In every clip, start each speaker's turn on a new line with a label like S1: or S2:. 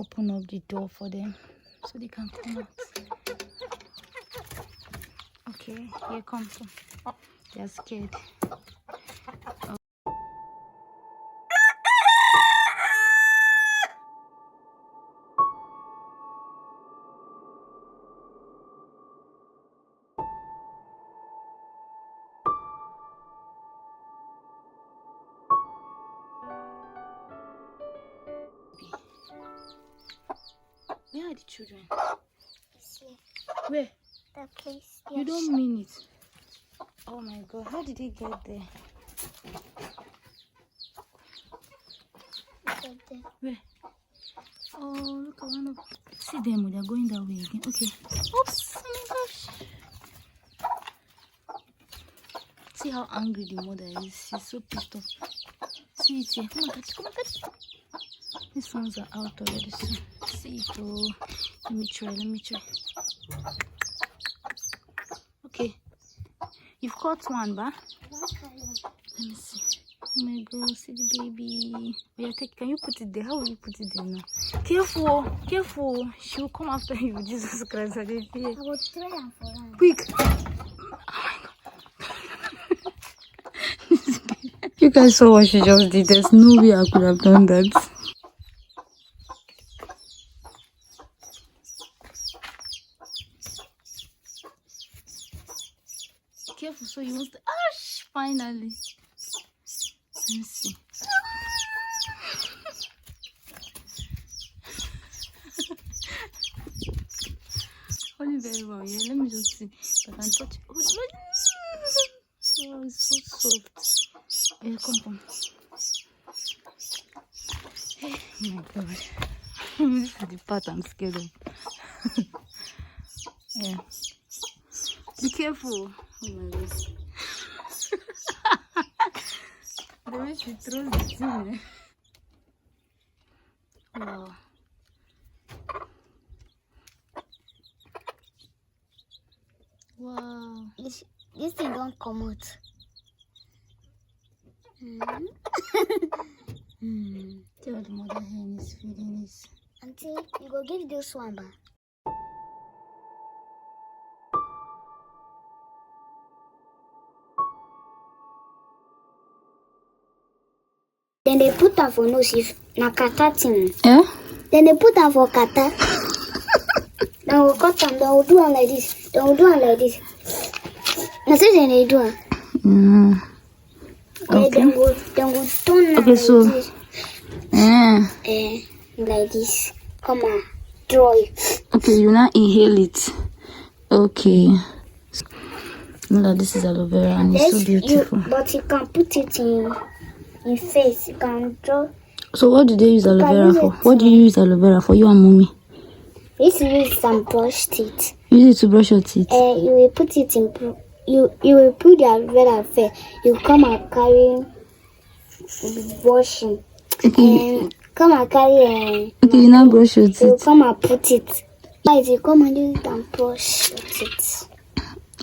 S1: open up the door for them so they can come out. Okay, here comes some. Oh, they're scared. Oh. Where are the children? Where?
S2: The place.
S1: You don't mean it. Oh my God, how did they get there? Where? Oh, look at one of them. See them, they're going that way again. Okay. Oops, oh my gosh. See how angry the mother is. She's so pissed off. See it here. Come on, catch it. Come on, catch it. These ones are out already. So see it. Oh, let me try. Okay. You've caught one, ba? Let me see. Oh my God, see the baby. Oh, yeah, can you put it there? How will you put it there now? Careful. She will come after you. Jesus Christ, I didn't fear.
S2: I will try and for her.
S1: Quick. Oh my God. You guys saw what she just did. There's no way I could have done that. Careful, so you must. Finally. Let me see. Hold it very well, yeah. Let me just see if I can touch it. Oh, it's so soft. Yeah, come. Hey, oh my God. This is the part I'm scared of. Yeah. Be careful. Oh my God. The way she throws the thing. Wow. Wow.
S2: This thing don't come out.
S1: Tell the mother hen is feeding this.
S2: Auntie, you go give this one back. Then they put her for nose if na kata thing.
S1: Yeah?
S2: Then they put her for kata. Then we'll cut them. Then we'll do one like this. Then we'll do one like this. That's it. Then they do it.
S1: Okay.
S2: Then we'll turn
S1: Okay,
S2: like
S1: so
S2: this. Like this. Come on, draw it.
S1: Okay, you now inhale it. Okay. No, this is aloe vera and it's so beautiful.
S2: But you can put it in face. You can draw.
S1: So what do they use aloe vera for? What do you use aloe vera for, you and mommy?
S2: We used to use some brush teeth.
S1: You use it to brush your teeth?
S2: You will put it in. You will put the aloe vera first. You come and carry washing.
S1: Okay.
S2: Come and carry.
S1: Okay, you now brush your teeth.
S2: You come and put it. Guys, you come and use it and brush your teeth.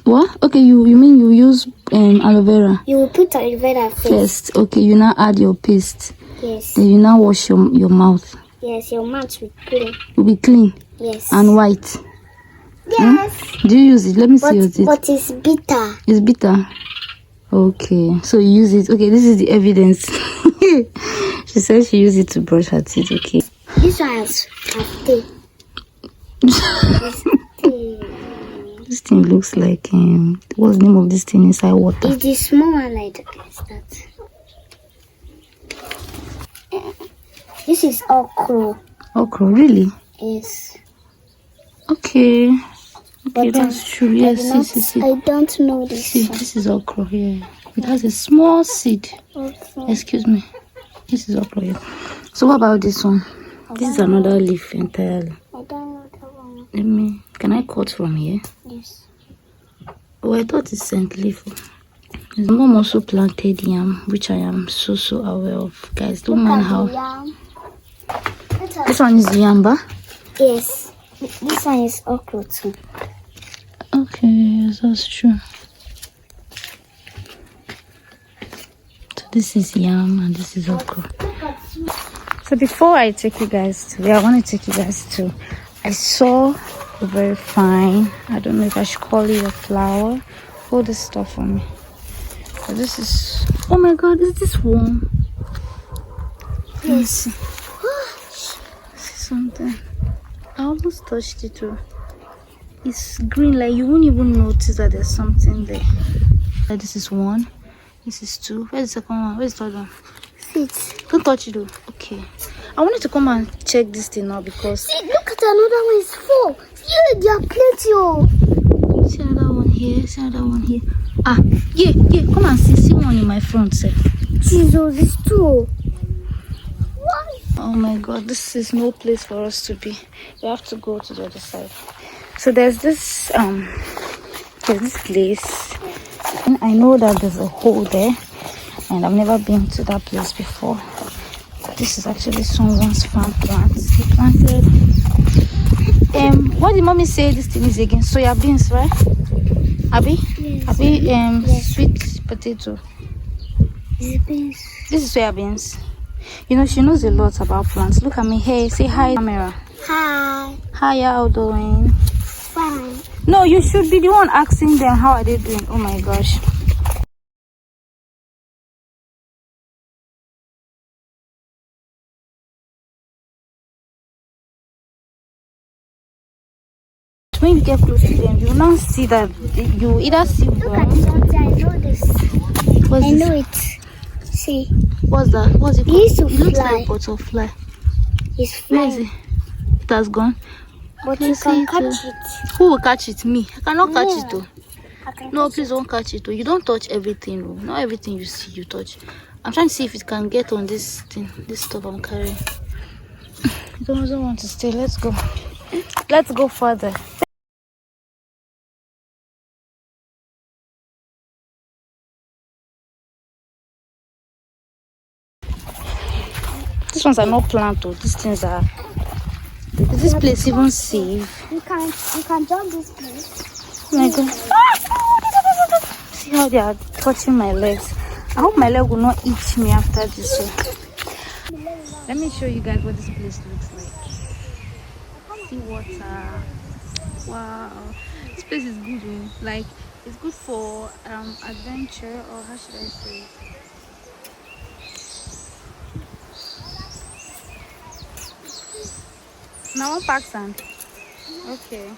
S1: What? Okay, you mean you use aloe vera?
S2: You will put aloe vera first.
S1: Okay, you now add your paste.
S2: Yes.
S1: Then you now wash your mouth.
S2: Yes, your mouth will be clean.
S1: Will be clean.
S2: Yes.
S1: And white.
S2: Yes.
S1: Do you use it? Let me see your teeth.
S2: But it's bitter.
S1: It's bitter. Okay, so you use it. Okay, this is the evidence. She says she used it to brush her teeth. Okay.
S2: This one has tea.
S1: This thing looks like what's the name of this thing inside water?
S2: It's the small one like that. This is okra.
S1: Okra, really?
S2: Yes.
S1: Okay. Okay,
S2: But
S1: that's true. Yes, see.
S2: I don't know this.
S1: See, this is okra here. It has a small seed.
S2: Okay.
S1: Excuse me. This is okra here. So what about this one? This is another leaf entirely.
S2: I don't know that one.
S1: Can I cut from here?
S2: Yes.
S1: Oh, I thought it's scent leaf. His mom also planted yam, which I am so aware of. Guys, don't mind how. This one is yamba.
S2: Yes. This one is okra too.
S1: Okay, yes, that's true. So this is yam and this is okra. So before I take you guys to where I want to take you guys to, I saw a very fine, I don't know if I should call it a flower. Hold this stuff for me. So this is, oh my god, is this warm? Yes. See something. I almost touched it too. It's green, like you won't even notice that there's something there. This is one. This is two. Where's the second one? Where's the third one?
S2: Sit.
S1: Don't touch it though. Okay. I wanted to come and check this thing now because.
S2: See, look at another one. It's full. Yeah, there are plenty. Oh.
S1: See another one here. See another one here. Ah, yeah. Come and see. See one in my front, sir.
S2: Jesus, it's two. Why?
S1: Oh my god, this is no place for us to be. We have to go to the other side. So there's this place, and I know that there's a hole there, and I've never been to that place before. This is actually someone's farm plants. He planted what did mommy say this thing is again? Soya beans, right? Abi?
S2: Yes.
S1: Abi,
S2: Yes.
S1: sweet potato.
S2: Beans.
S1: This is soya beans. You know, she knows a lot about plants. Look at me. Hey, say hi, camera.
S2: Hi.
S1: How y'all doing?
S2: Fine.
S1: No, you should be the one asking them how are they doing. Oh my gosh. When you get close to them, you will not see that you either see
S2: Look at
S1: one.
S2: something. I know this.
S1: What's
S2: I
S1: this?
S2: know it. See.
S1: What's that? What's it called?
S2: It used to
S1: It looks
S2: fly.
S1: like a butterfly.
S2: It's
S1: Where is
S2: flying.
S1: it? It has gone.
S2: But you
S1: Let's
S2: can
S1: see it,
S2: catch it.
S1: Who will catch it? Me. I cannot catch it though.
S2: I can
S1: No,
S2: catch
S1: please don't catch it though. You don't touch everything. Oh. Not everything you see, you touch. I'm trying to see if it can get on this thing, this stuff I'm carrying. It doesn't want to stay. Let's go. Let's go further. These ones are not planted. These things are. Is this place even safe?
S2: You can jump this place.
S1: Oh my god. See how they are touching my legs. I hope my leg will not itch me after this. Let me show you guys what this place looks like. See water. Wow. This place is good though. Like it's good for adventure, or how should I say it? Now one pack sand. Okay.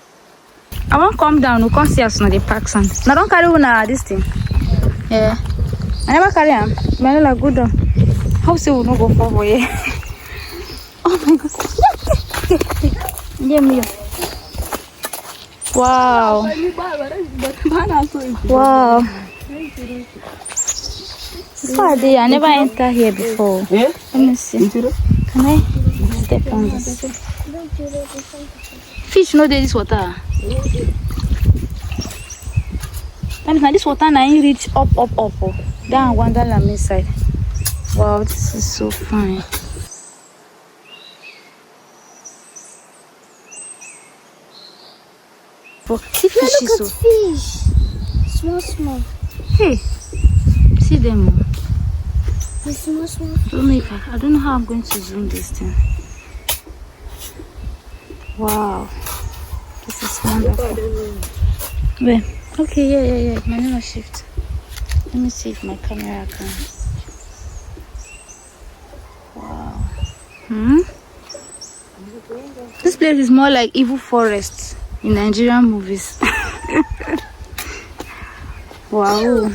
S1: I won't come down. We can't see us now. The pack sand. Now don't carry one this thing. Yeah. I never carry them. Man, like good. How say we no go for you? Oh my god. Yeah, me. Wow. Wow. This far there. I never entered here before.
S3: Yeah?
S1: Let me see. Can I step on this? Fish no dey this water. That means now this water now reach up. Down Wonderland inside. Wow, this is so fine. But see
S2: Yeah,
S1: fish
S2: look
S1: is
S2: at
S1: so.
S2: fish. Small.
S1: Hey, see them.
S2: It's small.
S1: I don't know how I'm going to zoom this thing. Wow, this is wonderful. Wait, okay, yeah. My name is shift. Let me see if my camera can. Wow. This place is more like evil forests in Nigerian movies. Wow.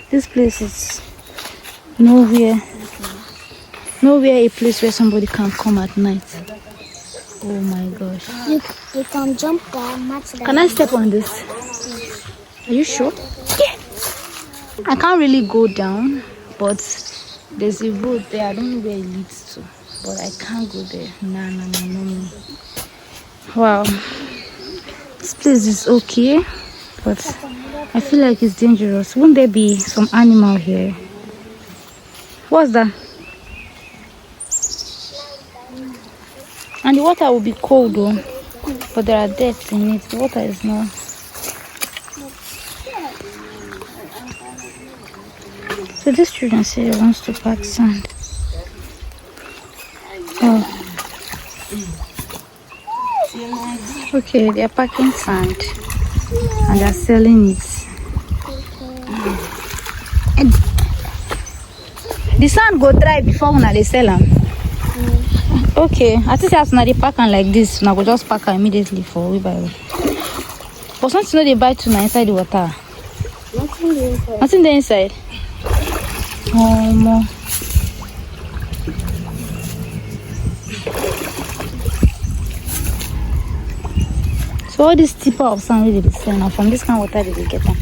S1: This place is nowhere a place where somebody can come at night. Oh my gosh.
S2: You can jump down, match that.
S1: Can I step on this? Are you sure? Yeah. I can't really go down, but there's a road there. I don't know where it leads to, but I can't go there. No. Wow. This place is okay, but I feel like it's dangerous. Won't there be some animal here? What's that? And the water will be cold though, but there are depths in it. The water is not. So this children say he wants to pack sand. Okay, they're packing sand and they're selling it. And the sand go dry before when they sell them. Okay, I think as now they pack am like this, now go just pack am immediately for wheelbarrow. But something no they buy too now inside the water. Nothing there inside. Oh no. So all this tipper of sand really they sell now from this kind of water they get them.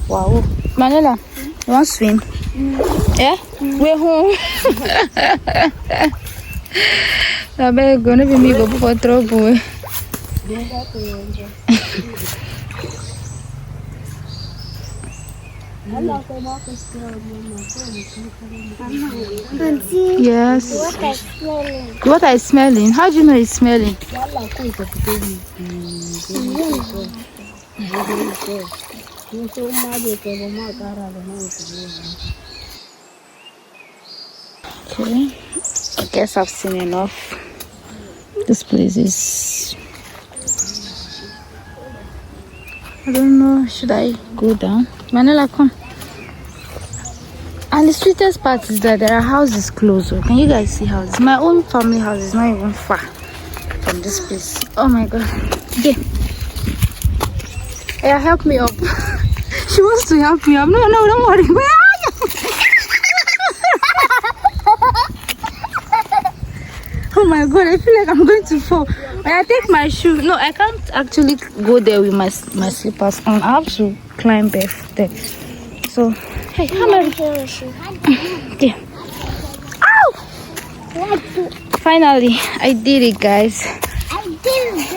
S1: Wow. Manuela, you want swim? Yeah? We're home. I beg, gonna be me go for trouble. Yes. What are you smelling? How do you know it's smelling? Okay, I guess I've seen enough. This place is, I don't know, should I go down? Manila, come. And the sweetest part is that there are houses closer. Can you guys see houses? My own family house is not even far from this place. Oh my god. Okay. Yeah, help me up. She wants to help me up. No, don't worry. Where are you? Oh my god, I feel like I'm going to fall. When I take my shoe, no, I can't actually go there with my slippers on. I have to climb barefoot. So, hey, come on. Okay. Ow! Finally, I did it, guys.
S2: I did it.